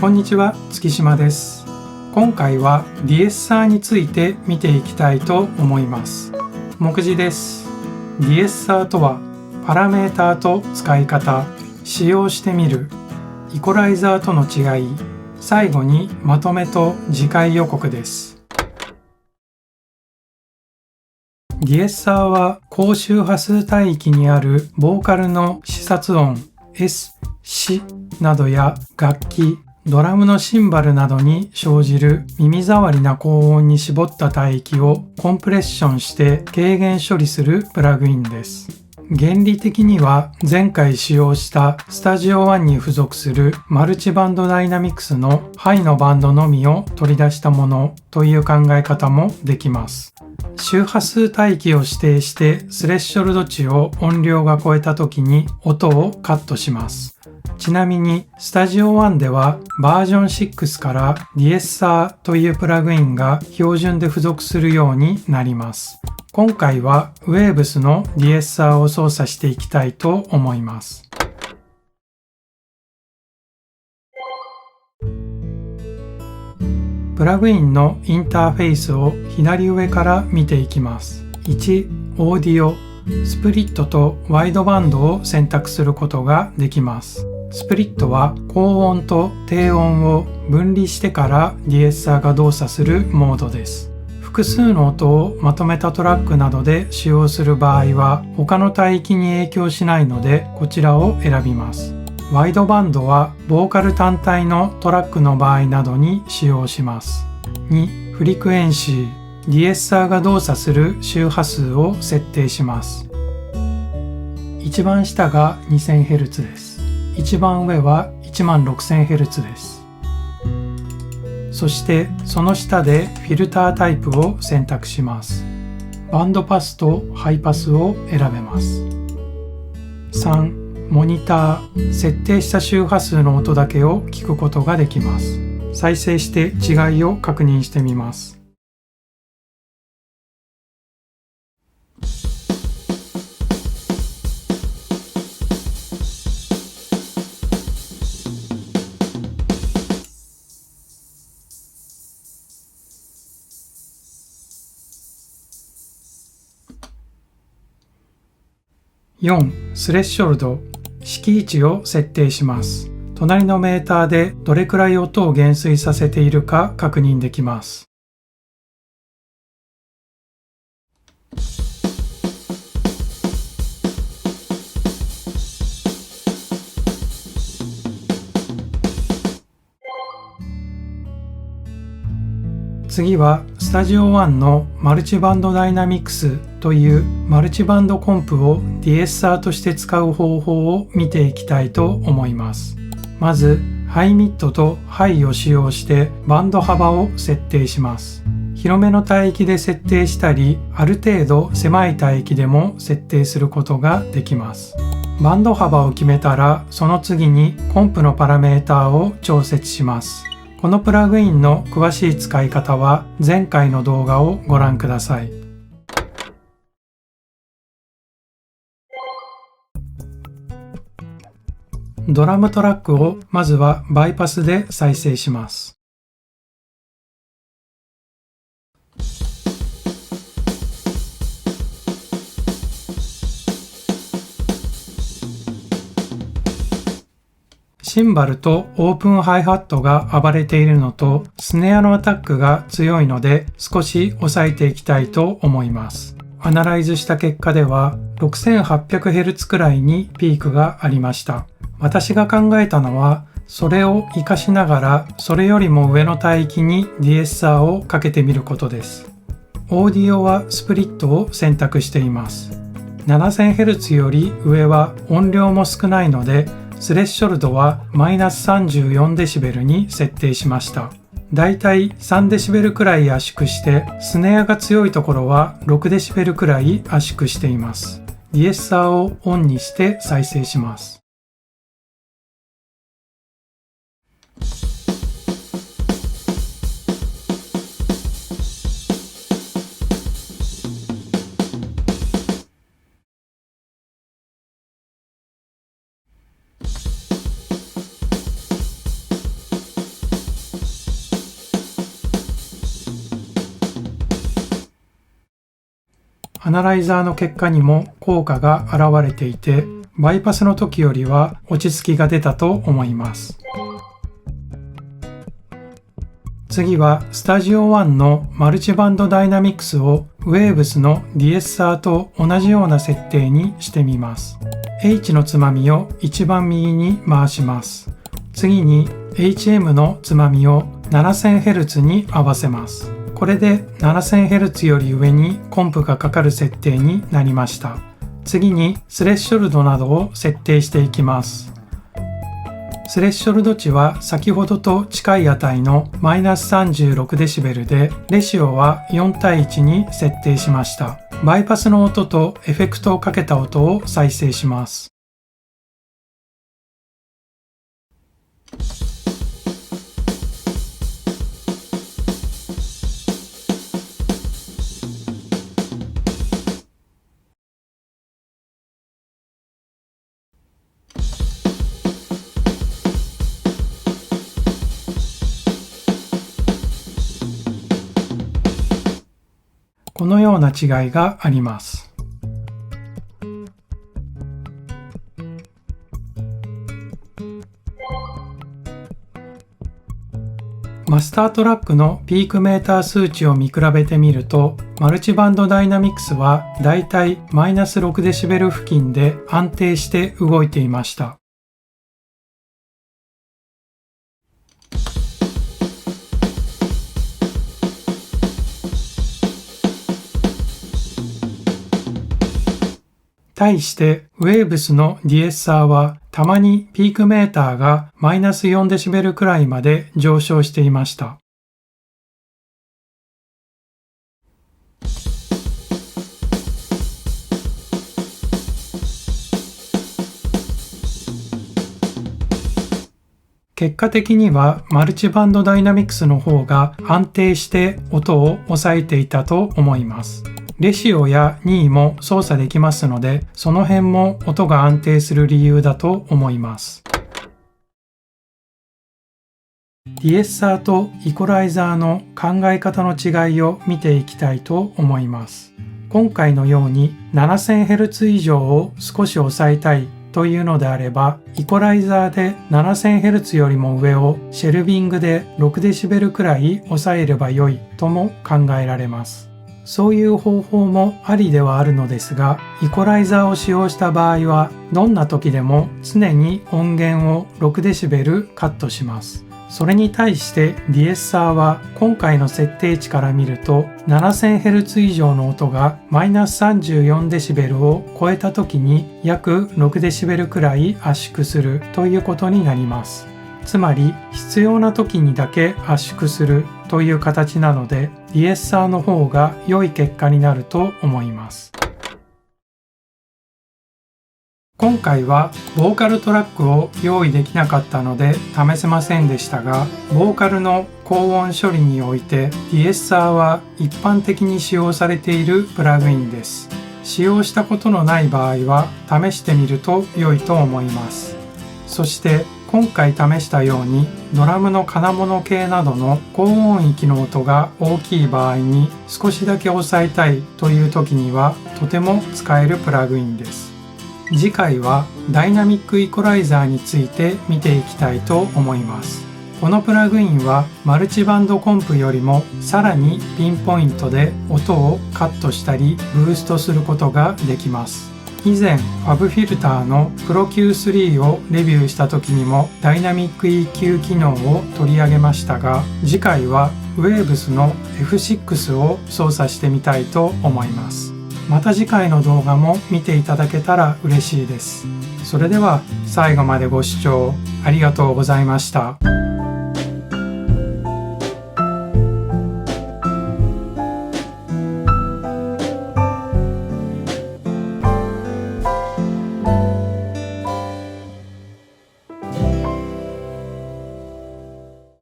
こんにちは、月島です。今回はディエッサーについて見ていきたいと思います。目次です。ディエッサーとは、パラメータと使い方、使用してみる、イコライザーとの違い、最後にまとめと次回予告です。ディエッサーは高周波数帯域にあるボーカルの視察音 S、シなどや楽器、ドラムのシンバルなどに生じる耳障りな高音に絞った帯域をコンプレッションして軽減処理するプラグインです。原理的には前回使用したスタジオ1に付属するマルチバンドダイナミクスのハイのバンドのみを取り出したものという考え方もできます。周波数帯域を指定してスレッショルド値を音量が超えた時に音をカットします。ちなみにスタジオ1ではバージョン6からディエッサーというプラグインが標準で付属するようになります。今回は Waves のディエッサーを操作していきたいと思います。プラグインのインターフェースを左上から見ていきます。1、オーディオ、スプリットとワイドバンドを選択することができます。スプリットは高音と低音を分離してからディエッサーが動作するモードです。複数の音をまとめたトラックなどで使用する場合は他の帯域に影響しないのでこちらを選びます。ワイドバンドはボーカル単体のトラックの場合などに使用します。2、フリクエンシー、ディエッサーが動作する周波数を設定します。一番下が 2000Hz です。一番上は 16000Hz です。そしてその下でフィルタータイプを選択します。バンドパスとハイパスを選べます。3、モニター、設定した周波数の音だけを聞くことができます。再生して違いを確認してみます。4. スレッショルド、式位置を設定します。隣のメーターでどれくらい音を減衰させているか確認できます。次はスタジオ1のマルチバンドダイナミクスというマルチバンドコンプをディエッサーとして使う方法を見ていきたいと思います。まずハイミッドとハイを使用してバンド幅を設定します。広めの帯域で設定したり、ある程度狭い帯域でも設定することができます。バンド幅を決めたら、その次にコンプのパラメータを調節します。このプラグインの詳しい使い方は前回の動画をご覧ください。ドラムトラックをまずはバイパスで再生します。シンバルとオープンハイハットが暴れているのとスネアのアタックが強いので少し抑えていきたいと思います。アナライズした結果では 6800Hz くらいにピークがありました。私が考えたのはそれを活かしながらそれよりも上の帯域にディエッサーをかけてみることです。オーディオはスプリットを選択しています。 7000Hz より上は音量も少ないのでスレッショルドはマイナス 34dB に設定しました。だいたい 3dB くらい圧縮してスネアが強いところは 6dB くらい圧縮しています。ディエッサーをオンにして再生します。アナライザーの結果にも効果が現れていて、バイパスの時よりは落ち着きが出たと思います。次はスタジオ1のマルチバンドダイナミクスをウェーブスのディエッサーと同じような設定にしてみます。H のつまみを一番右に回します。次に HM のつまみを 7000Hz に合わせます。これで 7000Hz より上にコンプがかかる設定になりました。次にスレッショルドなどを設定していきます。スレッショルド値は先ほどと近い値の -36dB で、レシオは4対1に設定しました。バイパスの音とエフェクトをかけた音を再生します。このような違いがあります。マスタートラックのピークメーター数値を見比べてみると、マルチバンドダイナミクスはだいたい -6dB 付近で安定して動いていました。対してウェーブスのディエッサーはたまにピークメーターが -4dB くらいまで上昇していました。結果的にはマルチバンドダイナミクスの方が安定して音を抑えていたと思います。レシオや任意も操作できますので、その辺も音が安定する理由だと思います。ディエッサーとイコライザーの考え方の違いを見ていきたいと思います。今回のように 7000Hz 以上を少し抑えたいというのであれば、イコライザーで 7000Hz よりも上をシェルビングで 6dB くらい抑えれば良いとも考えられます。そういう方法もありではあるのですが、イコライザーを使用した場合は、どんな時でも常に音源を 6dB カットします。それに対してディエッサーは今回の設定値から見ると 7000Hz 以上の音が -34dB を超えた時に約 6dB くらい圧縮するということになります。つまり必要な時にだけ圧縮するという形なので、ディエッサーの方が良い結果になると思います。今回はボーカルトラックを用意できなかったので試せませんでしたが、ボーカルの高音処理においてディエッサーは一般的に使用されているプラグインです。使用したことのない場合は試してみると良いと思います。そして今回試したようにドラムの金物系などの高音域の音が大きい場合に少しだけ抑えたいという時にはとても使えるプラグインです。次回はダイナミックイコライザーについて見ていきたいと思います。このプラグインはマルチバンドコンプよりもさらにピンポイントで音をカットしたりブーストすることができます。以前 FabFilter の Pro Q3 をレビューした時にもダイナミック EQ 機能を取り上げましたが、次回は Waves の F6 を操作してみたいと思います。また次回の動画も見ていただけたら嬉しいです。それでは最後までご視聴ありがとうございました。